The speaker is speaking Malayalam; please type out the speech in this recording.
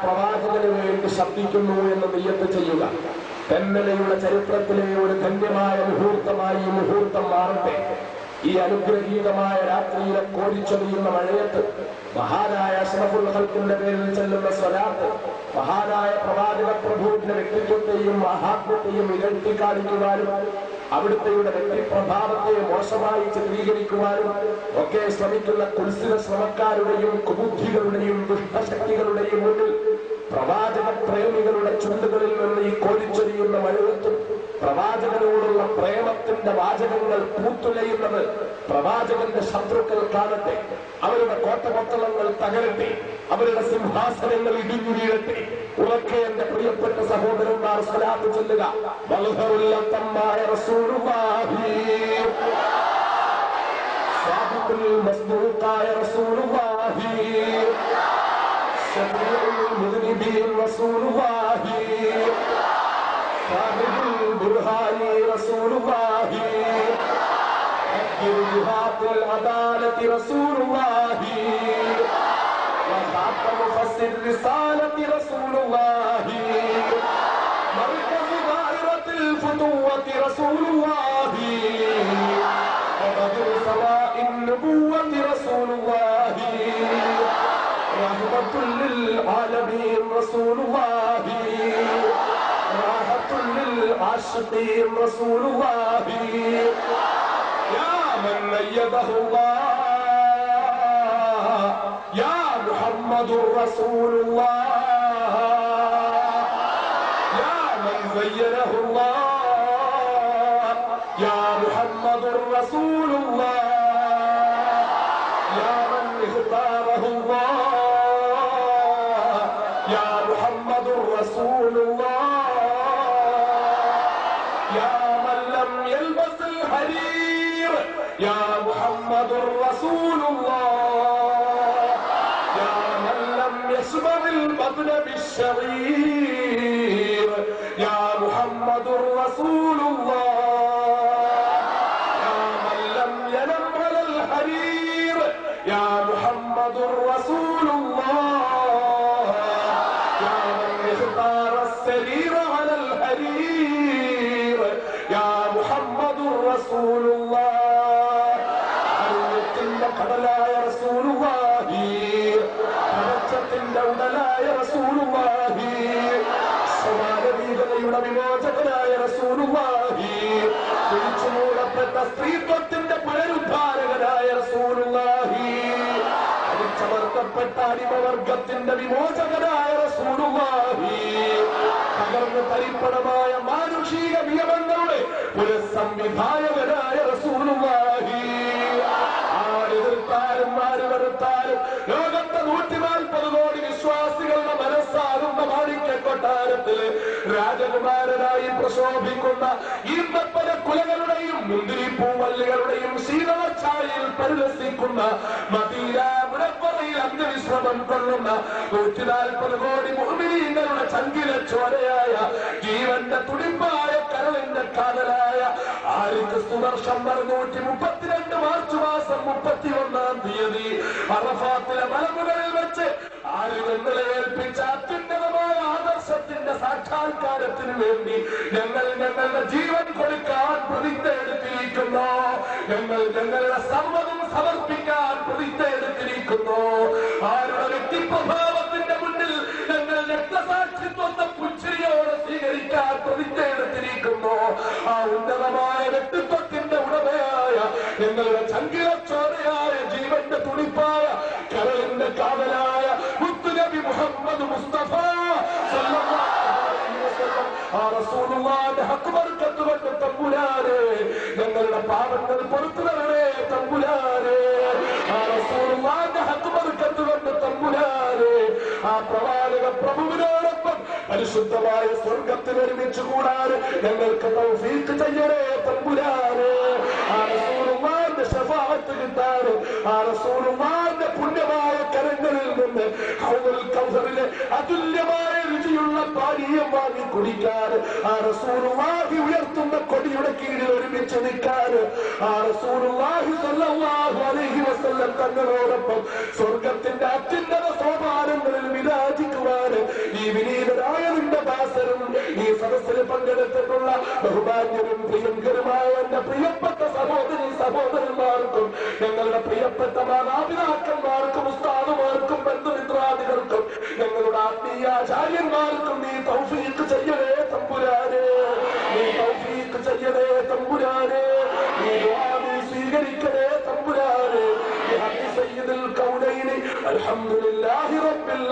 പ്രവാചകന് വേണ്ടി ശബ്ദിക്കുന്നു എന്ന് നിയ്യത്ത് ചെയ്യുക. തെന്നലയുടെ ചരിത്രത്തിലെ ഒരു ധന്യമായ മുഹൂർത്തമായി ഈ മുഹൂർത്തം മാറട്ടെ. ഈ അനുഗ്രഹീതമായ രാത്രിയിലെ കോരിച്ചൊരിയുന്ന മഴയത്ത് മഹാനായ അഷ്റഫുൽ ഖൽഖിന്റെ പേരിൽ ചെല്ലുന്ന സ്വലാത്ത് മഹാനായ പ്രവാചക പ്രഭുവിന്റെ വ്യക്തിത്വത്തെയും മഹാത്മ്യത്തെയും ഇരട്ടി കാണിക്കുവാനും അവിടുത്തെ വ്യക്തിപ്രഭാവത്തെ മോശമായി ചിത്രീകരിക്കുവാനും ഒക്കെ ശ്രമിക്കുന്ന കുൽസിത ശ്രമക്കാരുടെയും കുബുദ്ധികളുടെയും ദുഷ്ടശക്തികളുടെയും മുന്നിൽ പ്രവാചക പ്രേമികളുടെ ചുണ്ടുകളിൽ നിന്ന് ഈ കോരിച്ചൊരിയുന്ന മഴയത്തും പ്രവാചകനോടുള്ള പ്രേമത്തിന്റെ വാചകങ്ങൾ പൂത്തുലയുന്നത് പ്രവാചകന്റെ ശത്രുക്കൾ കാണട്ടെ. അവരുടെ കോട്ടകൊത്തളങ്ങൾ തകരട്ടെ, അവരുടെ സിംഹാസനങ്ങൾ ഇടിഞ്ഞു വീഴട്ടെ. ഉറക്കെ എന്റെ പ്രിയപ്പെട്ട സഹോദരന്മാർ സ്വലാത്ത് ചൊല്ലുക. വൽഹറുല്ലത്തമായ റസൂലുള്ളാഹി സാദിഖുൽ മസ്ദൂഖായ റസൂലുള്ളാഹി ശഫീഉൽ മുദ്നിബീൻ റസൂലുള്ളാഹി സാഹിബുൽ ബുർഹാനി റസൂലുള്ളാഹി ഹഖ്ഖുൽ അദാലത്തി റസൂലുള്ളാഹി وخاتم فصل الرسالة رسول الله مركز دائرة الفتوة رسول الله وبدر سماء النبوة رسول الله رحمة للعالمين رسول الله راحة للعاشقين رسول الله يا من أيده الله يا محمد رسول الله يا من زينه الله يا محمد رسول الله يا من اختاره الله يا محمد رسول الله يا من لم يلبس الحرير يا محمد رسول الله يشبع البطن بالشعير يا محمد رسول الله يا من لم ينم على الحرير يا محمد رسول الله يا من اختار السرير على الحرير يا محمد رسول الله قبلايا رسول الله ൗടലായ റസൂലുള്ളാഹി സമാനവീതയുടെ വിമോചകനായ റസൂലുള്ളാഹി കുഴിച്ചുമൂടപ്പെട്ട സ്ത്രീത്വത്തിന്റെ പുനരുദ്ധാരകനായ റസൂലുള്ളാഹി അടിച്ചമർത്തപ്പെട്ട അടിമവർഗത്തിന്റെ വിമോചകനായ റസൂലുള്ളാഹി തകർന്ന് തരിപ്പണമായ മാനുഷിക നിയമങ്ങളുടെ പുനഃസംവിധായകനായ റസൂലുള്ളാഹി ആരെതിർത്താലും ആര് വെറുത്താലും ലോകത്തെ 140 കോടി വിശ്വാസികളുടെ മനസ്സാകുന്ന മാണിക്യ കൊട്ടാരത്തില് രാജകുമാരനായി പ്രശോഭിക്കുന്ന ഈന്തപ്പന കുലകളുടെയും മുന്തിരിപ്പൂവല്ലികളുടെയും ശീതളച്ചായയിൽ പരിലസിക്കുന്ന മദീന മുനവ്വറയിൽ അന്ത്യവിശ്രമം കൊള്ളുന്ന 140 കോടി മുഅ്മിനീങ്ങളുടെ ചങ്കിലെ ചോരയായ ജീവന്റെ തുടിപ്പായ കരളിന്റെ കാതലായ 1000 വർഷം 132 മാർച്ച് മാസം 31-ാം തീയതി അറഫാത്തിലെ മലമുകളിൽ വെച്ച് ആളുകളെ ഏൽപ്പിച്ച അത്യുന്നതമായ ആദർശത്തിന്റെ സാക്ഷാത്കാരത്തിന് വേണ്ടി ഞങ്ങൾ ഞങ്ങളുടെ ജീവൻ കൊടുക്കാൻ പ്രതിജ്ഞ എടുത്തിരിക്കുന്നു. ഞങ്ങൾ ഞങ്ങളുടെ സമ്മതം സമർപ്പിക്കാൻ പ്രതിജ്ഞ എടുത്തിരിക്കുന്നു. ആരുടെ വ്യക്തിപ്രഭാവത്തിന്റെ മുന്നിൽ ഞങ്ങൾ രക്തസാക്ഷിത്വത്തെ പുച്ഛിരിയോടെ സ്വീകരിക്കാൻ പ്രതിജ്ഞ എടുത്തിരിക്കുന്നു. ആ ഉന്നതമായ വ്യക്തിത്വത്തിന്റെ ഉടമയായ ഞങ്ങളുടെ ചങ്കിലച്ചോരയായ ജീവന്റെ തുടിപ്പായ കരളിന്റെ കാവലായ മുത്തുനബി മുഹമ്മദ് മുസ്തഫ ആ റസൂലുള്ളാഹിന്റെ ഹക്ക് ബർക്കത്ത് കൊണ്ട് തമ്പുരാനെ ഞങ്ങളുടെ പാപങ്ങൾ പൊറുത്തു തരണേ തമ്പുരാനെ. ആ റസൂലുള്ളാഹിന്റെ ഹക്ക് ബർക്കത്ത് കൊണ്ട് തമ്പുരാനെ ആ പ്രവാചക പ്രഭുവിനോടൊപ്പം പരിശുദ്ധമായ സ്വർഗത്തിൽ ഒരുമിച്ച് കൂടാൻ ഞങ്ങൾക്ക് തൗഫീഖ് ചെയ്യണേ തമ്പുരാനെ. ആ റസൂലുള്ളാഹിന്റെ ശഫാഅത്ത് കിട്ടാൻ ആ റസൂലുള്ളാഹിന്റെ പുണ്യമായ കരങ്ങളിൽ നിന്ന് ഹൗദുൽ കൗസറിലെ അതുല്യമായ രുചിയുള്ള പാനീയം വാങ്ങി കുടിക്കാൻ ആ റസൂലുള്ളാഹി ഉയർത്തുന്ന കൊടിയുടെ കീഴിൽ ഒരുമിച്ച് നിൽക്കാൻ ആ റസൂലുള്ളാഹി സ്വല്ലല്ലാഹു അലൈഹി വസല്ലം തങ്ങളോടൊപ്പം സ്വർഗത്തിന്റെ അത്യുന്നത സോപാനങ്ങളിൽ വിരാജിക്കുവാൻ സദസ്സിൽ പങ്കെടുത്തിട്ടുള്ള ബഹുമാന്യരും പ്രിയങ്കരുമായ എന്റെ പ്രിയപ്പെട്ട സഹോദരി സഹോദരന്മാർക്കും ഞങ്ങളുടെ പ്രിയപ്പെട്ട മാതാപിതാക്കന്മാർക്കും ഉസ്താദുമാർക്കും ബന്ധുമിത്രാദികൾക്കും ഞങ്ങളുടെ ആത്മീയാചാര്യന്മാർക്കും നീ തൗഫീഖ് ചെയ്യണേ തമ്പുരാനെ, നീ തൗഫീഖ് ചെയ്യണേ തമ്പുരാനെ, നീ ദുആ നീ സ്വീകരിക്കണേ തമ്പുരാനെ. സയ്യിദുൽ കൗനൈനി അൽഹംദുലില്ലാഹി റബ്ബിൽ